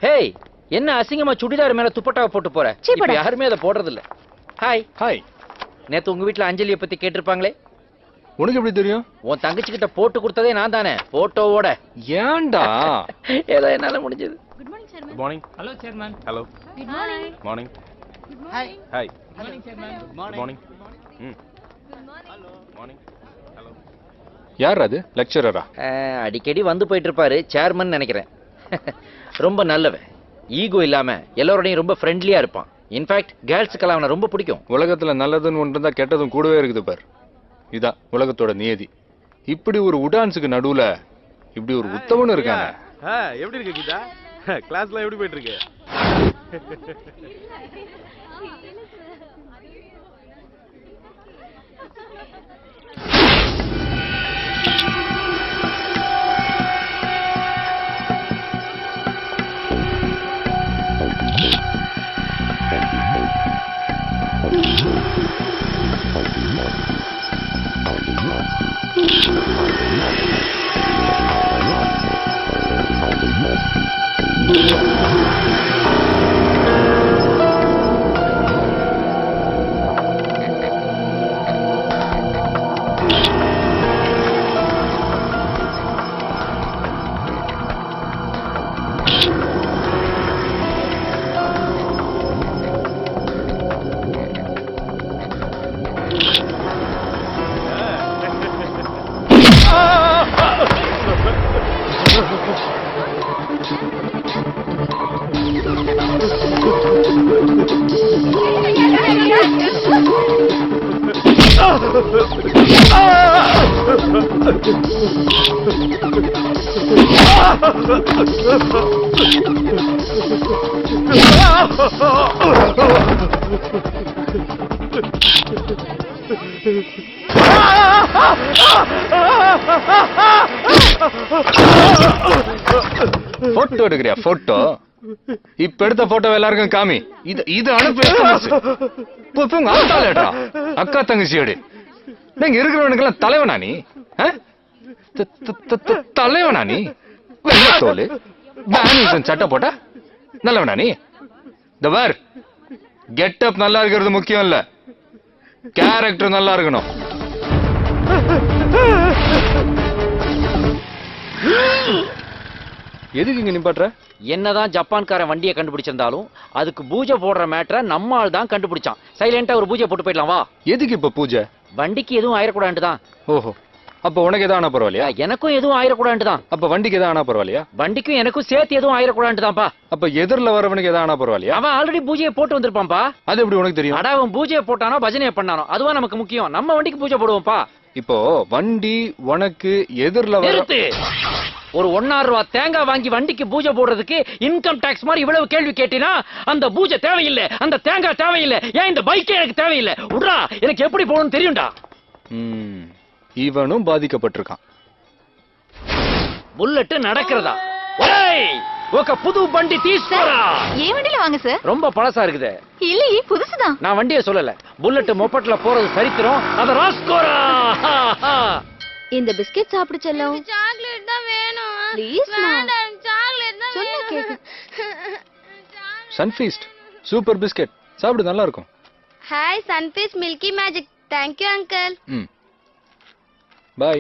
Hey, என்ன அசிங்கமா சுடிதார் மேல துப்பட்டாவை போட்டு போற? இப்ப யாருமே அதை போடுறது இல்ல. Hi hi. நேத்து உங்க வீட்ல அஞ்சலியை பத்தி கேட்டிருப்பாங்களே, உனக்கு எப்படி தெரியும்? உன் தங்கச்சி கிட்ட போட்டு கொடுத்ததே நான் தானே, போட்டோவோட. ஏன்டா? ஏதோ என்னால முடிஞ்சது. Good morning, Chairman. Good morning. Hello, Chairman. Hello. Good morning. Morning. Good Hi. morning. Hi. Good morning, Chairman. Good Good morning. ம். Good morning. Hello. Morning. Hello. யார் அது? லெக்சரரா? அடிக்கடி வந்து போயிட்டு இருப்பாரு, சேர்மன் நினைக்கிறேன். ரொம்ப நல்லவன், ஈகோ இல்லாம எல்லாரோடையும் ரொம்ப ஃப்ரெண்ட்லியா இருப்பான். இன்ஃபேக்ட் கேர்ள்ஸுக்கெல்லாம் அவனை ரொம்ப பிடிக்கும். உலகத்துல நல்லதுன்னு ஒன்று இருந்தா கெட்டதும் கூடவே இருக்குது பார். இதான் உலகத்தோட நியதி. இப்படி ஒரு உடான்ஸுக்கு நடுவுல இப்படி ஒரு உத்தமனும் இருக்காங்க. எப்படி இருக்கு கீதா? கிளாஸ்ல எப்படி போயிட்டு இருக்கு? போட்டோ எடுக்கிறியா? போட்டோ இப்ப எடுத்த போட்டோ எல்லாருக்கும் காமி. இது அனுப்பி அக்கா தங்கச்சியோடு நீங்க இருக்கிறவனுக்கெல்லாம் தலைவனா நீ? தலைவனா நீ? தோல் சட்டை போட்டா நல்லவனா நீ? இந்த பார், கெட்டப் நல்லா இருக்கிறது முக்கியம் இல்ல, கேரக்டர் நல்லா இருக்கணும். எதுக்கு இங்க நிப்பாட்ற? என்னதான் ஜப்பான்காரன் வண்டியை கண்டுபிடிச்சிருந்தாலும் அதுக்கு பூஜை போடுற மேட்டரை நம்ம ஆள் தான் கண்டுபிடிச்சான். சைலண்டா ஒரு பூஜை போட்டு போயிடலாம் வா. எதுக்கு இப்ப பூஜை? வண்டிக்கு எதுவும் ஆயிடக்கூடாது தான். ஓஹோ, அப்ப உனக்கு எதாவது ஆனா பரவாயில்லையா? எனக்கும் எதுவும் ஆயிடக்கூடாது தான். அப்ப வண்டிக்கு எதாவது ஆனா பரவாயில்லையா? வண்டிக்கும் எனக்கும் சேர்த்து எதுவும் ஆயிடக்கூடாது தான்ப்பா. அப்ப எதிரில வரவனுக்கு எதாவது ஆனா பரவாயில்லையா? அவன் ஆல்ரெடி பூஜையை போட்டு வந்திருப்பான்பா. அது எப்படி உனக்கு தெரியும்? அடா, அவன் பூஜையை போட்டானோ பஜனையை பண்ணானோ அதுவா நமக்கு முக்கியம். நம்ம வண்டிக்கு பூஜை போடுவோம்ப்பா. இப்போ வண்டி உனக்கு எதிரில வர ஒரு 1,000 ரூபாய் தேங்காய் வாங்கி வண்டிக்கு பூஜை போடுறதுக்கு இன்கம் டாக்ஸ் மாதிரி இவ்வளவு கேள்வி கேட்டினா அந்த பூஜை தேவையில்லை, அந்த தேங்காய் தேவையில்லை, ஏன் இந்த பைக்கே எனக்கு தேவையில்லை. உட்ரா, எனக்கு எப்படி போகணும்னு தெரியும்டா. இவனும் பாதிக்கப்பட்டிருக்கான். புல்லட் நடக்கிறதா? ఒక புது வண்டி தீஸ்கோரா. ఏ வண்டில வாங்க சார்? ரொம்ப பழசா இருக்குது. இல்லையே, புதுசுதான். நான் வண்டியை சொல்லல, புல்லட் மொப்பட்ல போறது சரித்திரம். அத ராஸ்கோரா. இந்த பிஸ்கட் சாப்பிடு செல்லம். சாக்லேட் தான் வேணும். ப்ளீஸ் வேண்டாம், சாக்லேட் தான் சொன்னா கேக்கு. சன்ஃபீஸ்ட் சூப்பர் பிஸ்கட் சாப்பிடு, நல்லா இருக்கும். Hi Sunfeast milky magic. Thank you uncle. Bye.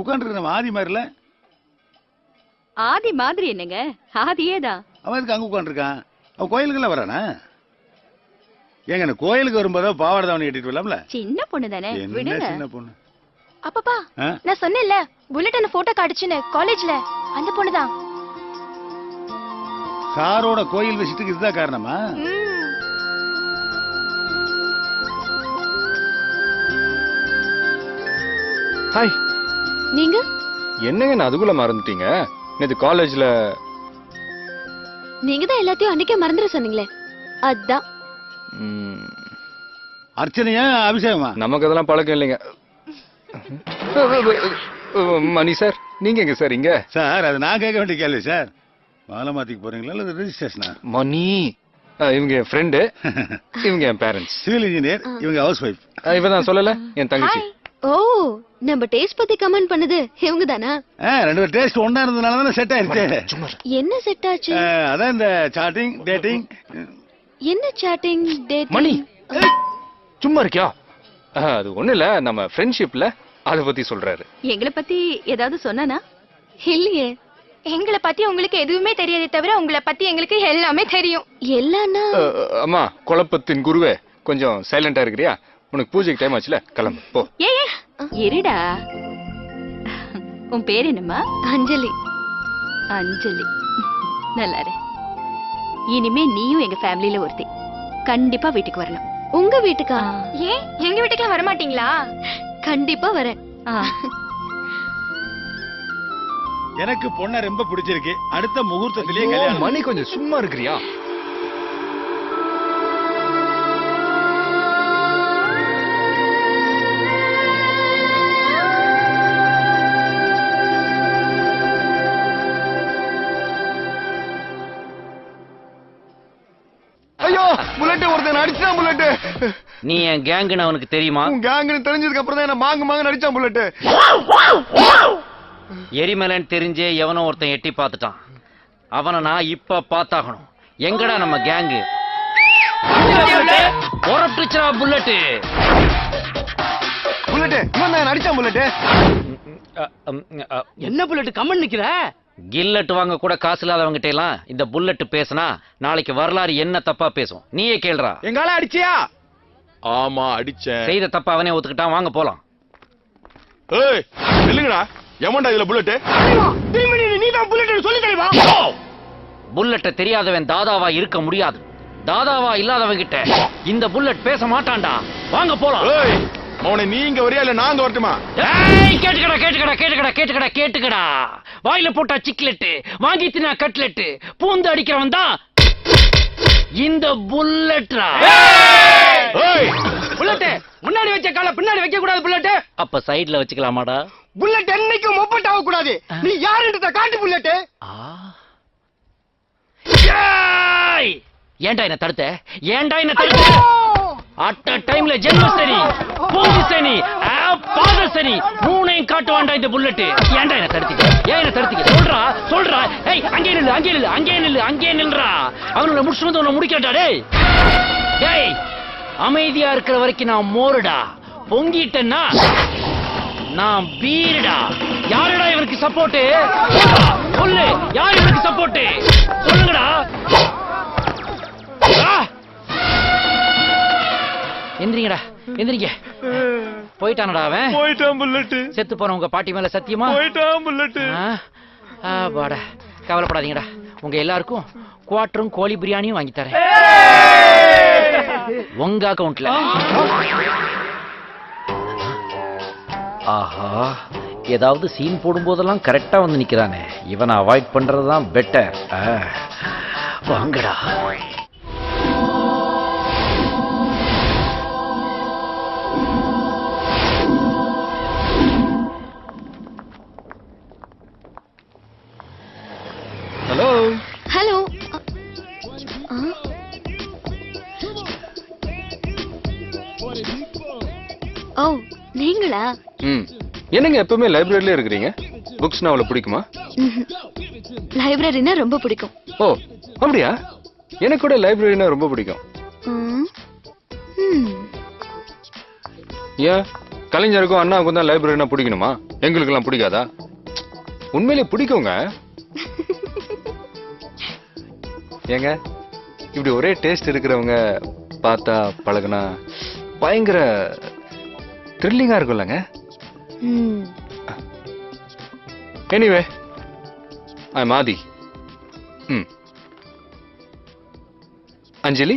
உட்காந்துருக்க ஆதி மாதிரில. ஆதி மாதிரி என்னங்க? ஆதியே தான். அவன் எதுக்கு அங்க உட்காந்துருக்கான்? அவன் கோயிலுக்குலாம் வரானா? ஏங்க நான் கோயிலுக்கு வரும்போது பாவாடை தாவணி கட்டிட்டு வரலாம்ல? சின்ன பொண்ணு தானே, என்ன சின்ன பொண்ணு? அப்பப்பா, நான் சொன்னேன்ல புல்லட் அந்த போட்டோ காட்டுச்சுன்னு காலேஜ்ல, அந்த பொண்ணு தான். சாரோட கோயில் விசிட்டுக்கு இதுதான் காரணமா? ஹாய். நீங்க என்னங்க நான் அதுக்குள்ள மறந்துட்டீங்க? நேத்து காலேஜ்ல நீங்க தான் எல்லாத்தையும் அன்னைக்கே மறந்துட சொன்னீங்களே, அதான். அர்ச்சனையா அபிஷேகமா? நமக்கு அதெல்லாம் பழக்கம் இல்லைங்க. மணி சார், நீங்க எங்க சார் இங்க? சார் அது நான் கேட்க வேண்டிய கேள்வி சார். மாலமாத்திக்கு போறீங்களா இல்ல ரெஜிஸ்ட்ரேஷனா? மணி இவங்க என் ஃப்ரெண்டு, இவங்க என் பேரண்ட்ஸ். சிவில் இன்ஜினியர், இவங்க ஹவுஸ் ஒய்ஃப். இவதான் சொல்லல என் தங்கச்சி. ஓ, நம்ம டேஸ்ட் பத்தி கமெண்ட் பண்ணது இவங்க தானா? ரெண்டு பேரும் டேஸ்ட் ஒன்னா இருந்ததுனால தானே செட் ஆயிருச்சு. என்ன செட் ஆச்சு? அதான் இந்த சாட்டிங் டேட்டிங். என்ன சாட்டிங் டேட்டிங்? மணி சும்மா இருக்கியா? அது ஒண்ணு இல்ல, நம்ம ஃப்ரெண்ட்ஷிப்ல அத பத்தி சொல்றாரு. எங்களை பத்தி ஏதாவது சொன்னானா? இல்லையே. எங்களை பத்தி உங்களுக்கு எதுவுமே தெரியாதே தவிர உங்களை பத்தி எங்களுக்கு எல்லாமே தெரியும். எல்லாம்னா அம்மா, குழப்பத்தின் குருவே, கொஞ்சம் சைலண்டா இருக்கிறியா? உனக்கு பூஜைக்கு டைம் ஆச்சுல, கிளம்பு போ. இருடா. உன் பேர் என்னம்மா? அஞ்சலி. அஞ்சலி, நல்லா இரு. இனிமே நீயும் எங்க ஃபேமிலில ஒருத்தி. கண்டிப்பா வீட்டுக்கு வரணும். உங்க வீட்டுக்கா? ஏன் எங்க வீட்டுக்கு வர மாட்டீங்களா? கண்டிப்பா வரேன். எனக்கு பொண்ண ரொம்ப பிடிச்சிருக்கு. அடுத்த முகூர்த்தத்திலேயே கல்யாணம். மணி கொஞ்சம் சும்மா இருக்கிறியா? ஐயோ, புல்லட் ஒருத்தன் அடிச்சான். புல்லட் நீ என் கேங்குன்னு அவனுக்கு தெரியுமா? உன் கேங்குன்னு தெரிஞ்சதுக்கு அப்புறம் தான் என்ன மாங்கு அடிச்சான். புல்லட் எரிமலைன்னு தெரிஞ்சே எவனோ ஒருத்தன் எட்டி பார்த்துட்டான். அவனை நான் இப்ப பார்த்தாகணும். எங்கடா நம்ம கேங்கு? புறட்டுச்சா புல்லட்டு? புல்லட் இவன் தான் அடிச்சான். புல்லட் என்ன புல்லட் கம்மன் நிக்கிற? கில்லட் வாங்க கூட காசு இல்லாதவங்கிட்ட எல்லாம் இந்த புல்லட் பேசினா நாளைக்கு வரலாறு என்ன தப்பா பேசும். நீயே கேள்றா. எங்கால அடிச்சியா? ஆமா அடிச்சேன். செய்த தப்பா அவனே ஒத்துக்கிட்டான். வாங்க போலாம். ஏய் நில்லுங்கடா. எவன்டா இதுல புல்லட்? நீ தான் புல்லட் சொல்லி தரவா? புல்லட்ட தெரியாதவன் தாதாவா இருக்க முடியாது. தாதாவா இல்லாதவன் கிட்ட இந்த புல்லட் பேச மாட்டான்டா. வாங்க போலாம். ஏய் மௌனே, நீங்க வரியா இல்ல நாங்க வரட்டுமா? ஏய் கேட்டுக்கடா. வாயில போட்டா சிக்லெட், வாங்கி தின்னா கட்லெட், பூந்து அடிக்கிறவன் தான் இந்த புல்லட்ரா. ஏய் புல்லட் முன்னாடி வச்ச கால பின்னாடி வைக்க கூடாது. புல்லட் அப்ப சைடுல வச்சுக்கலாமாடா? புல்லட் என்னைக்கும் மொப்பட் ஆக கூடாது. நீ யாருன்றத காட்டு புல்லட். ஏன்டா என்ன தடுத்த? அட்ட டைம்ல ஜென்ம சனி, பூஜை சனி, பாத சனி மூணையும் காட்டுவான்டா இந்த புல்லட். ஏன்டா என்ன தடுத்தீங்க? ஏன் என்ன தடுத்தீங்க? சொல்றா. ஏய் அங்கே நில்றா. அவனோட முடிச்சு வந்து உன்னை முடிக்கட்டா. டேய் அமைதியா இருக்கிற வரைக்கும் நான் மோருடா. பொங்கிட்டேன்னா நான் பீருடா. யாருடா இவருக்கு சப்போர்ட்? சொல்லு, யார் இவருக்கு சப்போர்ட்? சொல்லுங்கடா. எந்திரிங்க. போயிட்டானடா அவன்? போயிட்டான் புல்லட். செத்து போன உங்க பாட்டி மேல சத்தியமா? போயிட்டான் புல்லட். வாடா, கவலைப்படாதீங்கடா. உங்க எல்லாருக்கும் குவாட்டரும் கோழி பிரியாணியும் வாங்கி தரேன். உங்க அக்கவுண்ட்ல. ஆஹா, ஏதாவது சீன் போடும் போதெல்லாம் கரெக்டா வந்து நிக்கிறானே. இவனை அவாய்ட் பண்றதுதான் பெட்டர். வாங்கடா. ஹலோ. ஓ, நீங்களா? என்னங்க எப்பவுமே லைப்ரரியில இருக்கிறீங்க? புக்ஸ்னா அவ்வளவு பிடிக்குமா? லைப்ரரினா ரொம்ப பிடிக்கும். ஓ அப்படியா? எனக்கு கூட லைப்ரரினா ரொம்ப பிடிக்கும். ஏன் கலைஞருக்கும் அண்ணாவுக்கும் தான் லைப்ரரினா பிடிக்கணுமா? எங்களுக்கு எல்லாம் பிடிக்காதா? உண்மையிலே பிடிக்குங்க. ஏங்க இப்படி ஒரே டேஸ்ட் இருக்கிறவங்க பார்த்தா பழகுனா பயங்கர த்ரில்லிங்கா இருக்கும்லங்க. எனிவே ஐ எம் ஆதி. அஞ்சலி,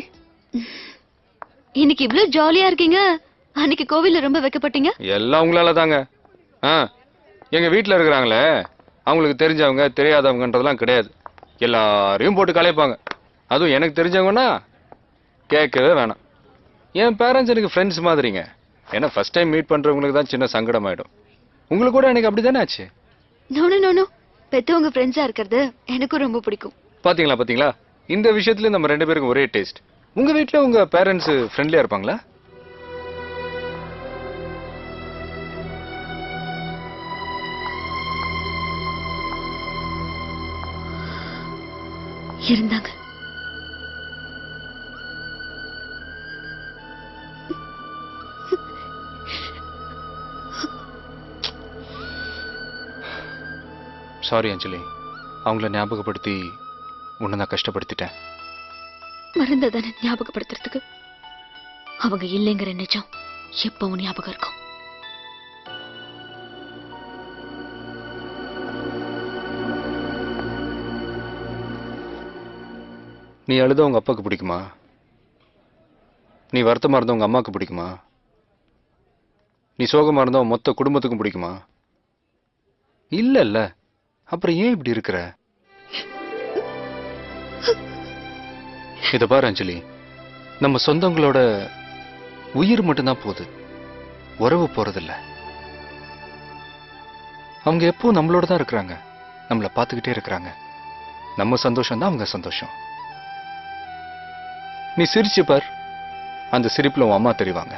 இன்னைக்கு இவ்ளோ ஜாலியா இருக்கீங்க. அன்னைக்கு கோவில்ல ரொம்ப வெக்கப்பட்டீங்க. எல்லாம் உங்களால தாங்க. எங்க வீட்டுல இருக்கிறாங்களே, அவங்களுக்கு தெரிஞ்சவங்க தெரியாதவங்கன்றதெல்லாம் கிடையாது. எல்லாரையும் போட்டு கலைப்பாங்க. அதுவும் எனக்கு தெரிஞ்சவங்கன்னா கேட்கவே வேணாம். என் பேரண்ட்ஸ் எனக்கு ஃப்ரெண்ட்ஸ் மாதிரிங்க. ஏன்னா ஃபர்ஸ்ட் டைம் மீட் பண்றவங்களுக்கு தான் சின்ன சங்கடம் ஆயிடும். உங்களுக்கு கூட எனக்கு அப்படிதானே ஆச்சு. நோ பெத்தவங்க ஃப்ரெண்ட்ஸா இருக்கிறது எனக்கும் ரொம்ப பிடிக்கும். பாத்தீங்களா இந்த விஷயத்துல நம்ம 2 பேருக்கும் ஒரே டேஸ்ட். உங்க வீட்ல உங்க பேரண்ட்ஸ் ஃப்ரெண்ட்லியா இருப்பாங்களா? இருந்தாங்க. சாரி அஞ்சலி, அவங்கள ஞாபகப்படுத்தி உன்னை நான் கஷ்டப்படுத்திட்டேன். மறந்ததானே ஞாபகப்படுத்துறதுக்கு. அவங்க இல்லைங்கிற நிஜம் எப்பவும் ஞாபகம் இருக்கும். நீ அழுத உங்க அப்பாவுக்கு பிடிக்குமா? நீ வருத்தமா இருந்த உங்க அம்மாவுக்கு பிடிக்குமா? நீ சோகமா இருந்தா உன் மொத்த குடும்பத்துக்கும் பிடிக்குமா? இல்ல அப்புறம் ஏன் இப்படி இருக்கிற? இத பாரு அஞ்சலி, நம்ம சொந்தங்களோட உயிர் மட்டும்தான் போகுது, உறவு போறதில்ல. அவங்க எப்போ நம்மளோட தான் இருக்கிறாங்க, நம்மளை பார்த்துக்கிட்டே இருக்கிறாங்க. நம்ம சந்தோஷம் தான் அவங்க சந்தோஷம். நீ சிரிச்சு பார், அந்த சிரிப்புல உன் அம்மா தெரிவாங்க.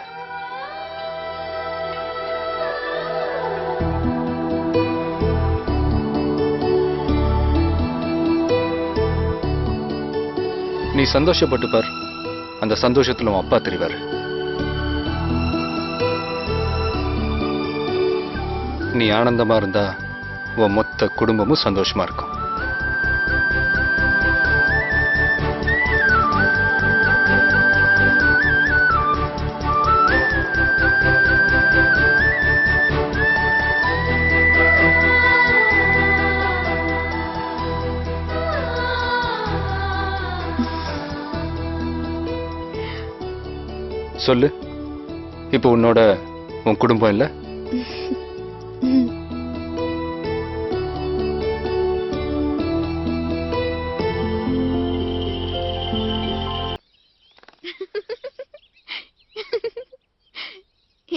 நீ சந்தோஷப்பட்டு பார், அந்த சந்தோஷத்துல உன் அப்பா தெரிவாரு. நீ ஆனந்தமா இருந்தா உன் மொத்த குடும்பமும் சந்தோஷமா இருக்கும். சொல்லு, இப்போ உன்னோட உன் குடும்பம் இல்ல?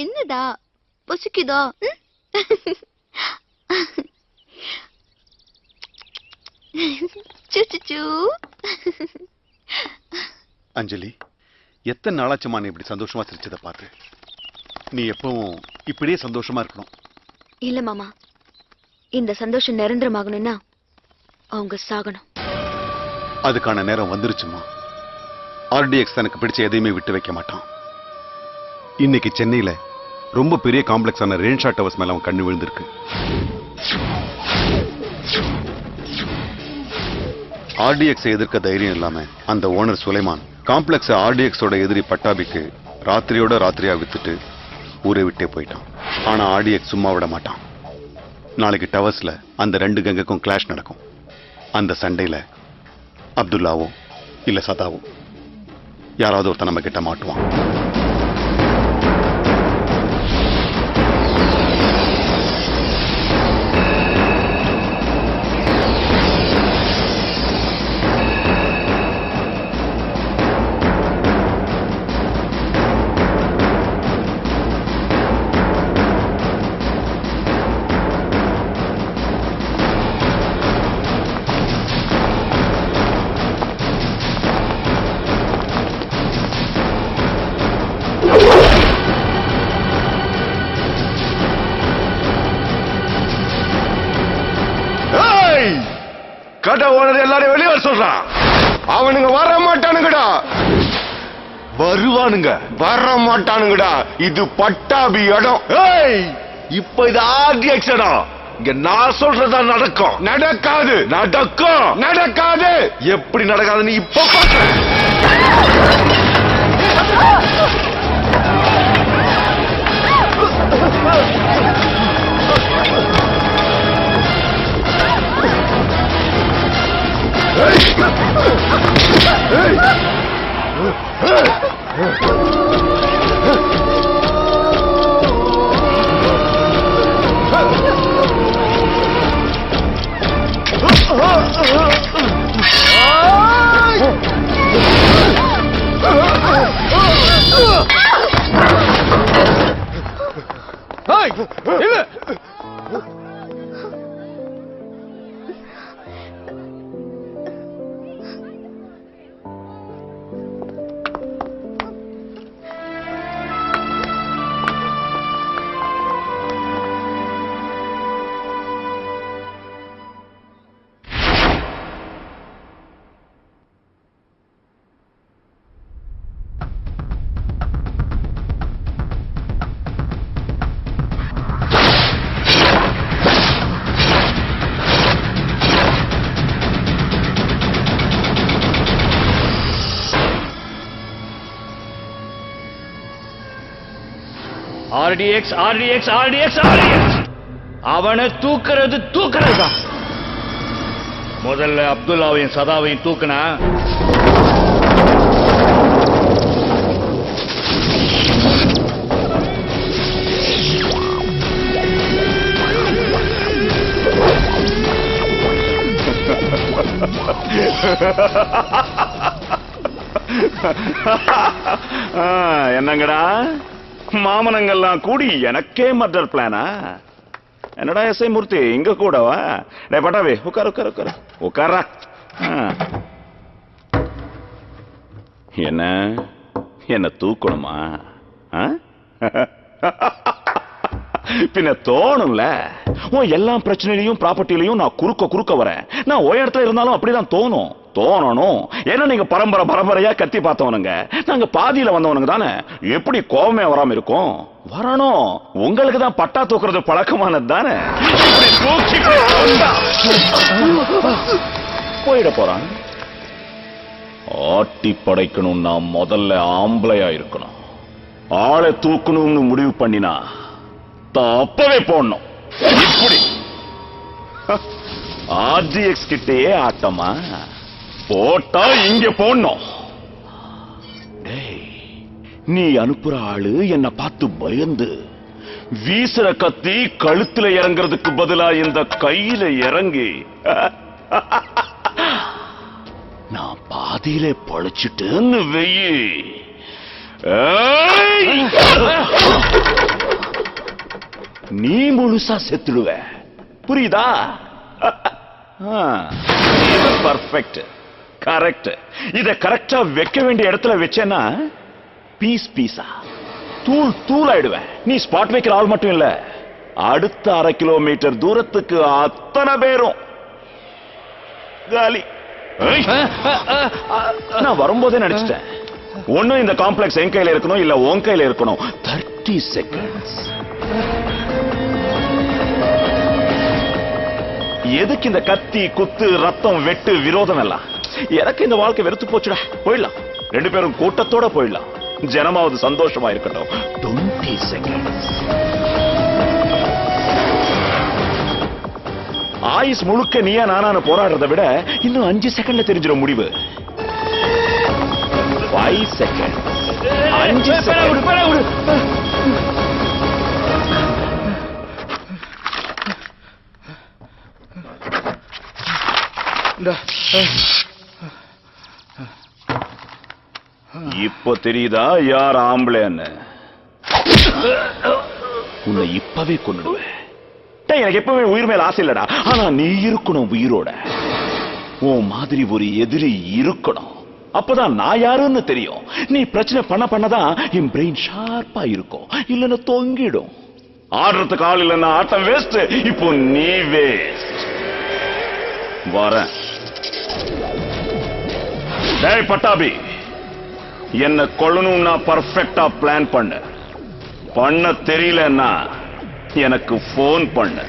என்னடா பசிக்குதா? அஞ்சலி, எத்தனை நாளாச்சுமா நீ இப்படி சந்தோஷமா சிரிச்சதை பார்த்து? நீ எப்பவும் இப்படியே சந்தோஷமா இருக்கணும். இல்ல மாமா, இந்த சந்தோஷம் நிரந்தரமாகணும்னா அவங்க சாகணும். அதுக்கான நேரம் வந்துருச்சுமா. ஆர்டிஎக்ஸ் தனக்கு பிடிச்ச எதையுமே விட்டு வைக்க மாட்டான். இன்னைக்கு சென்னையில ரொம்ப பெரிய காம்ப்ளெக்ஸான ரெயின்ஷா டவர்ஸ் மேல அவன் கண்ணு விழுந்திருக்கு. ஆர்டிஎக்ஸ் எதிர்க்க தைரியம் இல்லாம அந்த ஓனர் சுலைமான் காம்ப்ளெக்ஸ் ஆர்டிஎக்ஸோட எதிரி பட்டாபிக்கு ராத்திரியா வித்துட்டு ஊரை விட்டே போயிட்டான். ஆனா ஆர்டிஎக்ஸ் சும்மா விட மாட்டான். நாளைக்கு டவர்ஸ்ல அந்த 2 கங்குக்கும் கிளாஷ் நடக்கும். அந்த சண்டையில அப்துல்லாவோ இல்ல சதாவோ யாராவது ஒருத்தன் நம்ம கிட்ட மாட்டுவான். கடை ஓனர் எல்லாரும் வெளியே வர சொல்றான். அவனுங்க வர மாட்டானுங்கடா. வருவானுங்க, வர மாட்டானுங்கடா. இது பட்டாபி இடம். இப்ப இது ஆர்டிஎக்ஸ் இடம். இங்க நான் சொல்றதா நடக்கும். நடக்காது. எப்படி நடக்காதுன்னு இப்ப ஆர்டிஎக்ஸ் ஆர்டிஎக்ஸ் ஆர்டிஎக்ஸ் ஆர்டிஎக்ஸ் அவனை தூக்குறது தான். முதல்ல அப்துல்லாவையும் சதாவையும் தூக்குனா என்னங்கடா மாமனங்கள்லாம் கூடி எனக்கே மர்டர் பிளானா? என்னடா எஸ்ஐ மூர்த்தி இங்க கூடவா? டேய் பட்டாபி உட்கார் உட்கார் உட்கார் உட்காரா. என்ன என்ன தூக்கணுமா? பின்ன தோணும்ல. உன் எல்லா பிரச்சனையிலையும் ப்ராப்பர்ட்டிலையும் நான் குறுக்க வரேன். நான் ஒரு இடத்துல இருந்தாலும் அப்படிதான் தோணணும். ஏன்னா நீங்க பரம்பரையா கத்தி பார்த்தவனுங்க, நாங்க பாதியில வந்தவனுங்க தானே. எப்படி கோபமே வராம இருக்கும்? வரணும். உங்களுக்கு தான் பட்டா தூக்குறது பழக்கமானது தானே. போயிட போறான். ஆட்டி படைக்கணும்னா முதல்ல ஆம்பளையா இருக்கணும். ஆளை தூக்கணும்னு முடிவு பண்ணினா அப்பவே போடணும். இப்படி ஆர்டிஎக்ஸ் கிட்டேயே ஆட்டமா போட்டா இங்க போடணும். நீ அனுப்புற ஆளு என்ன பார்த்து பயந்து வீசுற கத்தி கழுத்துல இறங்குறதுக்கு பதிலா இந்த கையில இறங்கி நான் பாதியில பழிச்சிட்டுன்னு வெயி. நீ முழுசா செத்துடுவ. புரியுதா? Perfect, correct. இத கரெக்டா வைக்க வேண்டிய இடத்துல வச்சேன்னா பீஸா தூள் ஆயிடுவேன். நீ ஸ்பாட் வைக்கிற ஆள் மட்டும் இல்ல, அடுத்த 1/2 கிலோமீட்டர் தூரத்துக்கு அத்தனை பேரும் காலி. நான் வரும்போதே நடிச்சிட்டேன். ஒண்ணு இந்த காம்ப்ளெக்ஸ் என் கையில இருக்கணும், இல்ல உன் கையில இருக்கணும். 30 seconds. எதுக்கு இந்த கத்தி குத்து ரத்தம் வெட்டு விரோதம் எல்லாம்? எனக்கு இந்த வாழ்க்கை வெறுத்து போச்சுடா. போயிடலாம், 2 பேரும் கூட்டத்தோட போயிடலாம். ஜனமாவது சந்தோஷமா இருக்கட்டும். 20 seconds. ஆயுஸ் முழுக்க நீயா நானான போராடுறத விட இன்னும் 5 செகண்ட்ல தெரிஞ்சிடும் முடிவு. 5 seconds. 5 seconds. இப்ப தெரியுதா யார் ஆம்பளைன்னு? உன்னை இப்பவே கொன்னுடுவேன். எனக்கு எப்பவுமே உயிர் மேல ஆசை இல்லடா. ஆனா நீ இருக்கணும் உயிரோட. உன் மாதிரி ஒரு எதிரி இருக்கணும். அப்பதான் நான் யாருன்னு தெரியும். நீ பிரச்சனை பண்ணதான் என் பிரெயின் ஷார்ப்பா இருக்கும். இல்லன்னா தொங்கிடும். ஆடுறதுக்கு ஆள் இல்லைன்னா ஆட்டம் வேஸ்ட். இப்போ நீ வேஸ்ட். வரேன். டேய் பட்டாபி, என்ன கொல்லணும்னா பர்ஃபெக்டா பிளான் பண்ண தெரியலன்னா எனக்கு போன் பண்ணு.